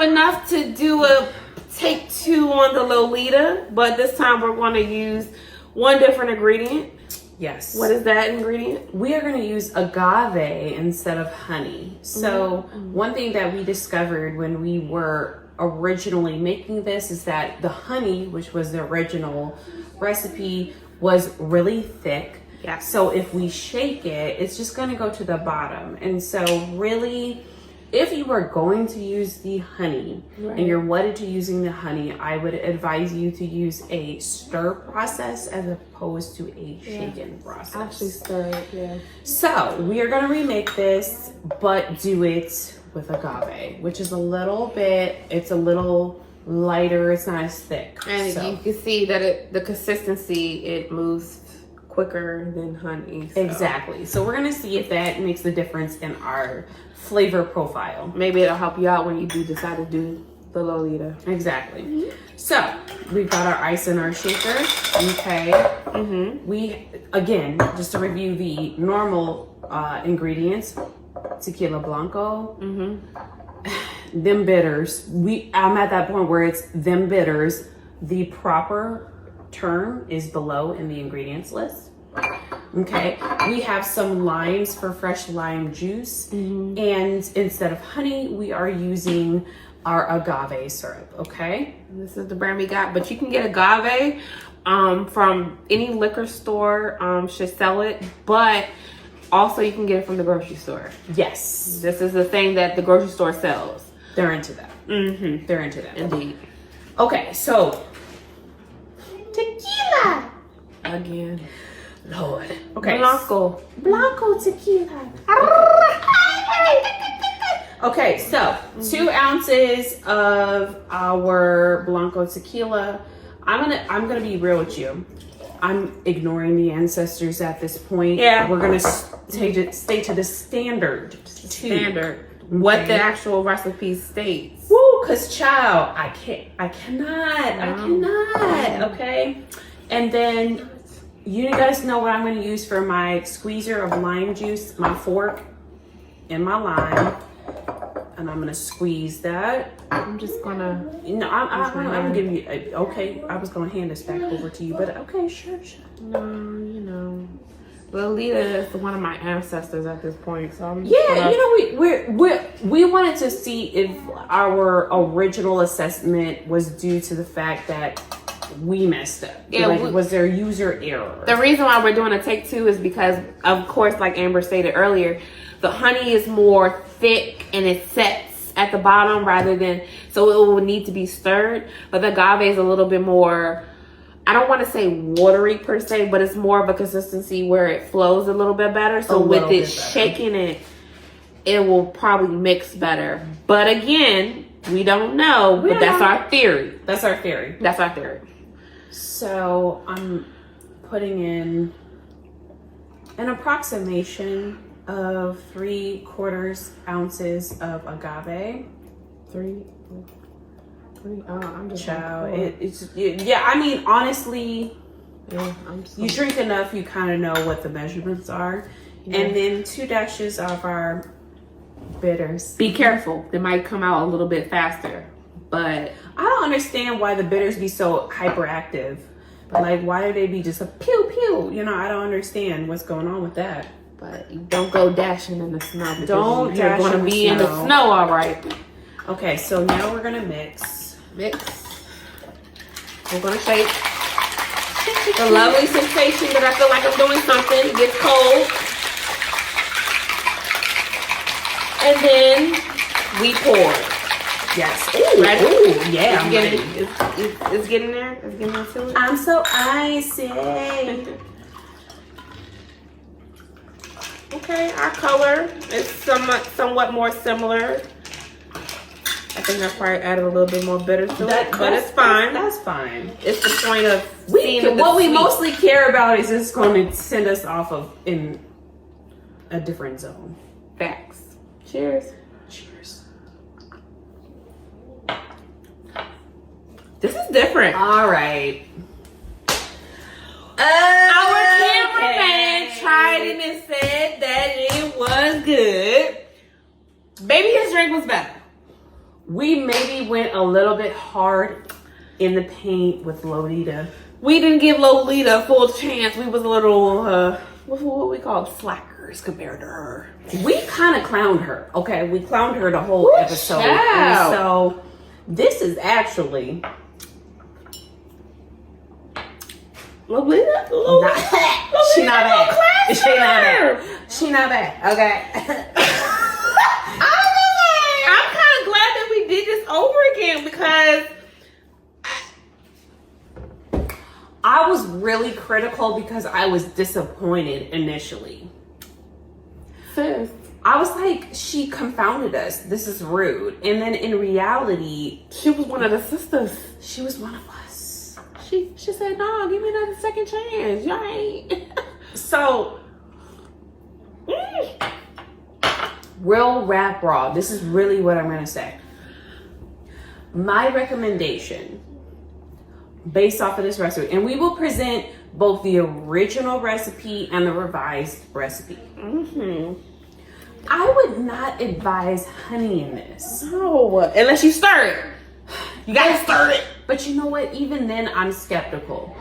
Enough to do a take 2 on the Lolita, but this time we're going to use one different ingredient. Yes. What is that ingredient? We are going to use agave instead of honey. So one thing that we discovered when we were originally making this is that the honey, which was the original recipe, was really thick. Yeah. So if we shake it, it's just going to go to the bottom. And so really, if you are going to use the honey and you're wedded to using the honey, I would advise you to use a stir process as opposed to a shaken process. Actually stir it, yeah. So we are going to remake this, but do it with agave, which is a little bit, it's a little lighter. It's not as thick. And you can see that the consistency, it moves quicker than honey. So. Exactly. So we're going to see if that makes the difference in our flavor profile. Maybe it'll help you out when you do decide to do the Lolita. Exactly. So we've got our ice in our shaker. Okay. We, again, just to review the normal ingredients, tequila blanco, them bitters. I'm at that point where it's them bitters. The proper term is below in the ingredients list. Okay, we have some limes for fresh lime juice, and instead of honey, we are using our agave syrup. Okay, this is the brand we got, but you can get agave from any liquor store. Should sell it, but also you can get it from the grocery store. Yes, this is the thing that the grocery store sells. They're into that. They're into that. Indeed. Okay, so tequila again. Lord. Okay. Blanco Tequila. Okay, so 2 ounces of our Blanco Tequila. I'm gonna be real with you. I'm ignoring the ancestors at this point. Yeah. We're gonna stay to the standard. What the actual recipe states. Woo, cause child, I cannot. Okay. And then you guys know what I'm going to use for my squeezer of lime juice, my fork and my lime. And I'm going to squeeze that. I'm just going to... No, I'm giving you... Okay, I was going to hand this back over to you, but okay, sure. No, you know... Lolita is one of my ancestors at this point, so I'm we wanted to see if our original assessment was due to the fact that we messed up. Yeah, was there user error? The reason why we're doing a take 2 is because, of course, like Amber stated earlier, the honey is more thick and it sets at the bottom rather than, so it will need to be stirred. But the agave is a little bit more, I don't want to say watery per se, but it's more of a consistency where it flows a little bit better. So with it shaking it will probably mix better. But again, we don't know, but that's our theory. That's our theory. That's our theory. So I'm putting in an approximation of 3/4 ounces of agave. I'm just yeah, I mean, honestly, you drink enough, you kind of know what the measurements are. And then 2 dashes of our bitters. Be careful, they might come out a little bit faster, but I don't understand why the bitters be so hyperactive. Like, why do they be just a pew pew? You know, I don't understand what's going on with that. But you don't go dashing in the snow. Don't you're going to be in the snow, all right. Okay, so now we're gonna mix. We're gonna shake. The lovely sensation that I feel like I'm doing something. It gets cold. And then we pour. Yes. Ooh, ready? Ooh, yeah. It's getting there. It's getting into it. I'm so icy. Okay, our color is somewhat more similar. I think I probably added a little bit more bitter to it, but it's fine. That's fine. It's the point of what we mostly care about is it's going to send us off of in a different zone. Facts. Cheers. Cheers. This is different. All right. Our cameraman tried it and said that it was good. Maybe his drink was better. We maybe went a little bit hard in the paint with Lolita. We didn't give Lolita a full chance. We was a little, what we call slackers compared to her. We kind of clowned her. Okay, we clowned her the whole episode. Child. And so this is actually Lolita? She not bad. She not bad. She not bad. Okay. I'm kind of glad that we did this over again because I was really critical because I was disappointed initially. sis, I was like, she confounded us. This is rude. And then in reality, she was one of the sisters. she was one of us. She said, "No, give me another second chance. Y'all ain't." So, real rap raw. This is really what I'm going to say. My recommendation, based off of this recipe, and we will present both the original recipe and the revised recipe. I would not advise honey in this. No, unless you stir it. You gotta stir it. But you know what? Even then, I'm skeptical.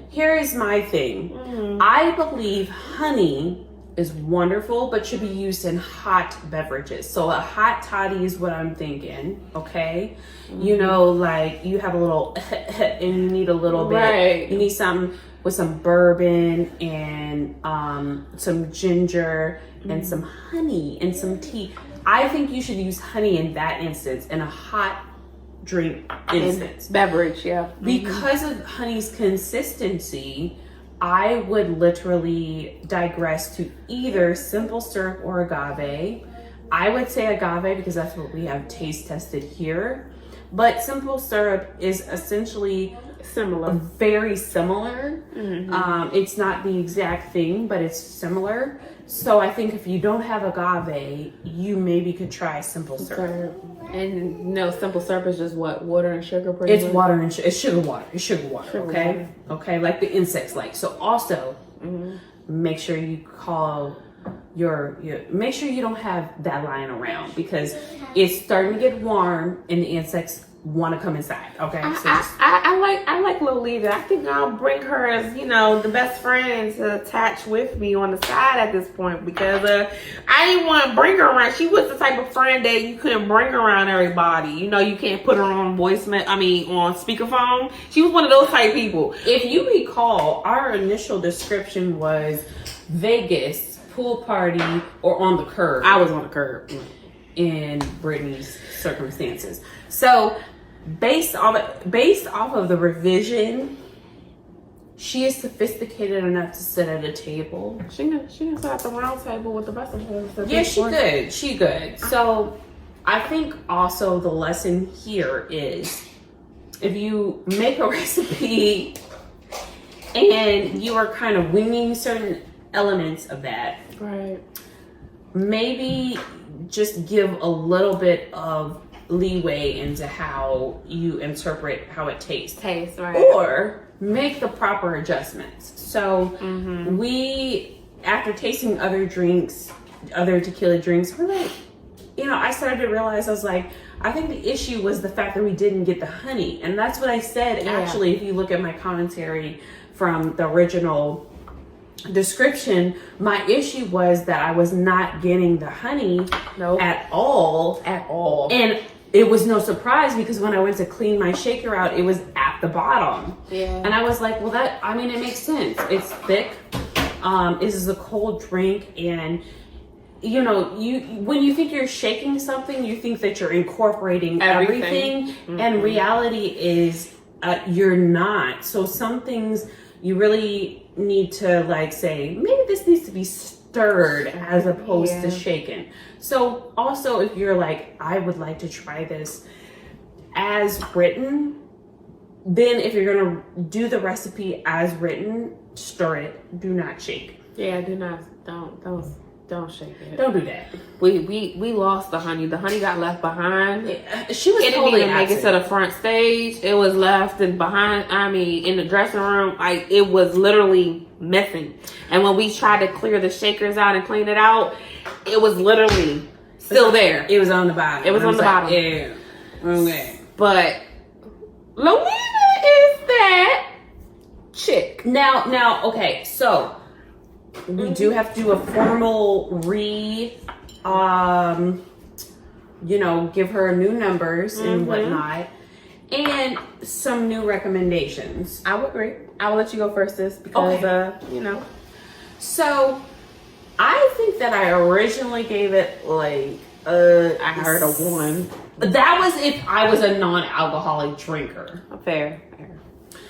Here is my thing. I believe honey is wonderful, but should be used in hot beverages. So a hot toddy is what I'm thinking, okay? You know, like you have a little and you need a little bit. Right. You need something with some bourbon and some ginger and some honey and some tea. I think you should use honey in that instance, in a hot drink instance. Beverage, yeah. Because of honey's consistency, I would literally digress to either simple syrup or agave. I would say agave because that's what we have taste tested here. But simple syrup is essentially Similar. very similar. It's not the exact thing, but it's similar. So I think if you don't have agave, you maybe could try simple syrup. And no, simple syrup is just what? Water and sugar pretty It's much? water and it's sugar water. It's sugar water, Sugar okay? water. Okay, like the insects like. So also, make sure you call your make sure you don't have that lying around because it's starting to get warm and the insects want to come inside. Okay, so just, I like Lolita. I think I'll bring her as, you know, the best friend to attach with me on the side at this point because I didn't want to bring her around. She was the type of friend that you couldn't bring around everybody. You know, you can't put her on on speakerphone. She was one of those type people. if you recall, our initial description was Vegas pool party or on the curb. I was on the curb. In Brittany's circumstances. So based off of the revision, she is sophisticated enough to sit at a table. She can sit at the round table with the rest of us. Yeah, she good. So I think also the lesson here is if you make a recipe and you are kind of winging certain elements of that, Right. maybe just give a little bit of leeway into how you interpret how it tastes. Taste, right. Or make the proper adjustments. So we, after tasting other drinks, other tequila drinks, we're like, you know, I started to realize, I was like, I think the issue was the fact that we didn't get the honey. And that's what I said, actually, if you look at my commentary from the original description, my issue was that I was not getting the honey at all. And it was no surprise because when I went to clean my shaker out, it was at the bottom. Yeah. And I was like, well, it makes sense. It's thick. This is a cold drink. And, you know, when you think you're shaking something, you think that you're incorporating everything. And reality is you're not. So some things you really need to like say, maybe this needs to be stirred as opposed to shaken. So also if you're like, I would like to try this as written, then if you're gonna do the recipe as written, stir it, do not shake. Yeah, don't shake it. Don't do that. We lost the honey. The honey got left behind. She was It didn't totally even make it absent. to the front stage. It was left and behind. I mean, in the dressing room, like it was literally missing. And when we tried to clear the shakers out and clean it out, it was literally still there. It was on the bottom. It was on the bottom. Yeah. Okay. But Lolita is that chick. Now, okay, so we do have to do a formal give her new numbers and whatnot, and some new recommendations. I would agree. I will let you go first, sis, because So I think that I originally gave it like I heard a 1. That was if I was a non-alcoholic drinker. Fair.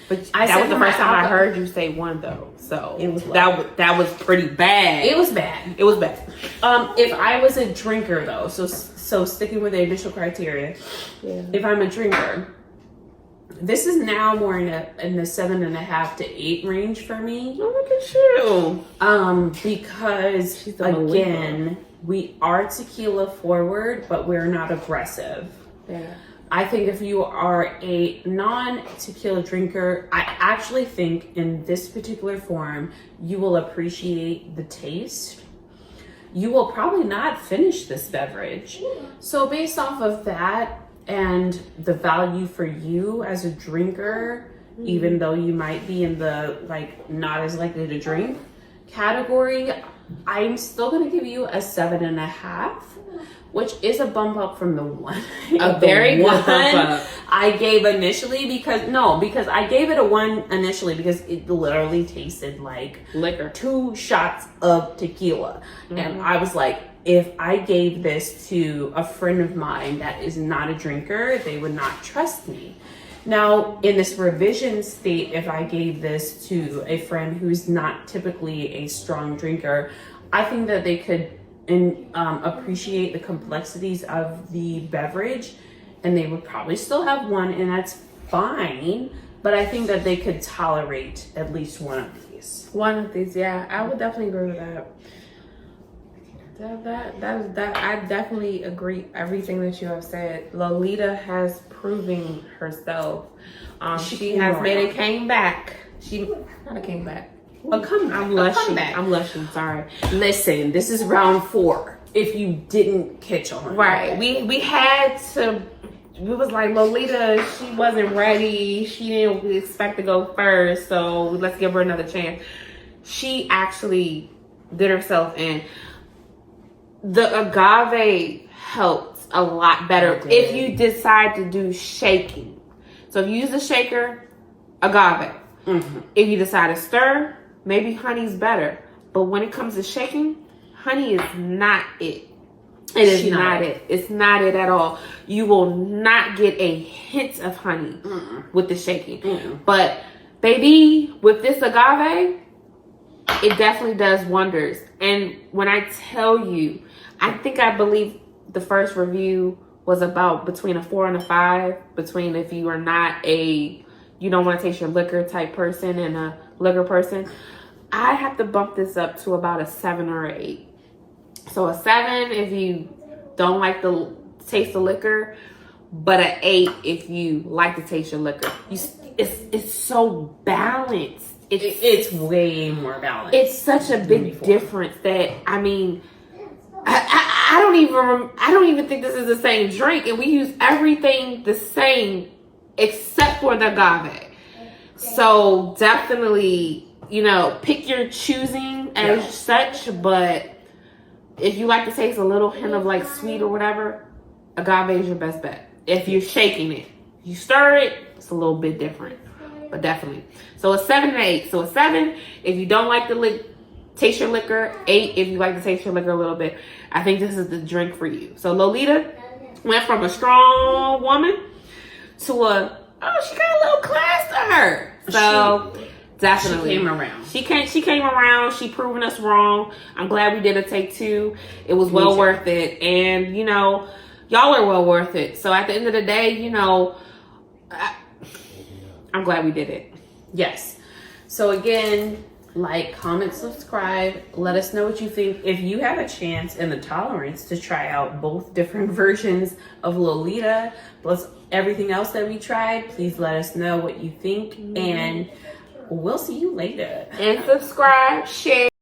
But I that said was the for first my time I alcohol- heard you say 1 though. So It was that was pretty bad. It was bad. It was bad. If I was a drinker though, so sticking with the initial criteria, if I'm a drinker, this is now more in the 7.5 to 8 range for me. Oh, look at you. Because She's a again, we are tequila forward, but we're not aggressive. Yeah. I think if you are a non-tequila drinker, I actually think in this particular form, you will appreciate the taste. You will probably not finish this beverage. So based off of that and the value for you as a drinker, even though you might be in the not as likely to drink category, I'm still gonna give you a 7.5. Which is a bump up from the 1. A very good bump up. I gave initially because I gave it a 1 initially because it literally tasted like Liquor. 2 shots of tequila. And I was like, if I gave this to a friend of mine that is not a drinker, they would not trust me. Now, in this revision state, if I gave this to a friend who's not typically a strong drinker, I think that they could appreciate the complexities of the beverage, and they would probably still have 1, and that's fine. But I think that they could tolerate at least 1 of these. 1 of these, yeah, I would definitely agree with that. I definitely agree everything that you have said. Lolita has proven herself. She has made it came back. She not a came back. A comeback. I'm lushing. Comeback. I'm lushing. Sorry. Listen, this is round 4. If you didn't catch on, Right. We had to. We was like Lolita. She wasn't ready. She didn't expect to go first. So let's give her another chance. She actually did herself in. The agave helps a lot better if you decide to do shaking. So if you use a shaker, agave. If you decide to stir, maybe honey's better. But when it comes to shaking, honey is not it. It is not it. It's not it at all. You will not get a hint of honey with the shaking. But baby, with this agave, it definitely does wonders. And when I tell you, I believe the first review was about between a 4 and a 5, between if you are not you don't want to taste your liquor type person and a liquor person. I have to bump this up to about a 7 or an 8. So a 7 if you don't like the taste of liquor, but an 8 if you like to taste your liquor. It's so balanced. It's way more balanced. It's such a big difference that I don't even think this is the same drink, and we use everything the same except for the agave. So definitely, pick your choosing as such, but if you like to taste a little hint of like sweet or whatever, agave is your best bet. If you're shaking it, you stir it, it's a little bit different, but definitely. So a 7 and 8. So a 7 if you don't like to taste your liquor, 8 if you like to taste your liquor a little bit. I think this is the drink for you. So Lolita went from a strong woman to she got a little class to her. So definitely she came around. She came around. She proven us wrong. I'm glad we did a take 2. It was well worth it. And y'all are well worth it. So at the end of the day, I'm glad we did it. Yes. So again, like, comment, subscribe. Let us know what you think. If you have a chance and the tolerance to try out both different versions of Lolita plus everything else that we tried, please let us know what you think. And we'll see you later. And subscribe, share.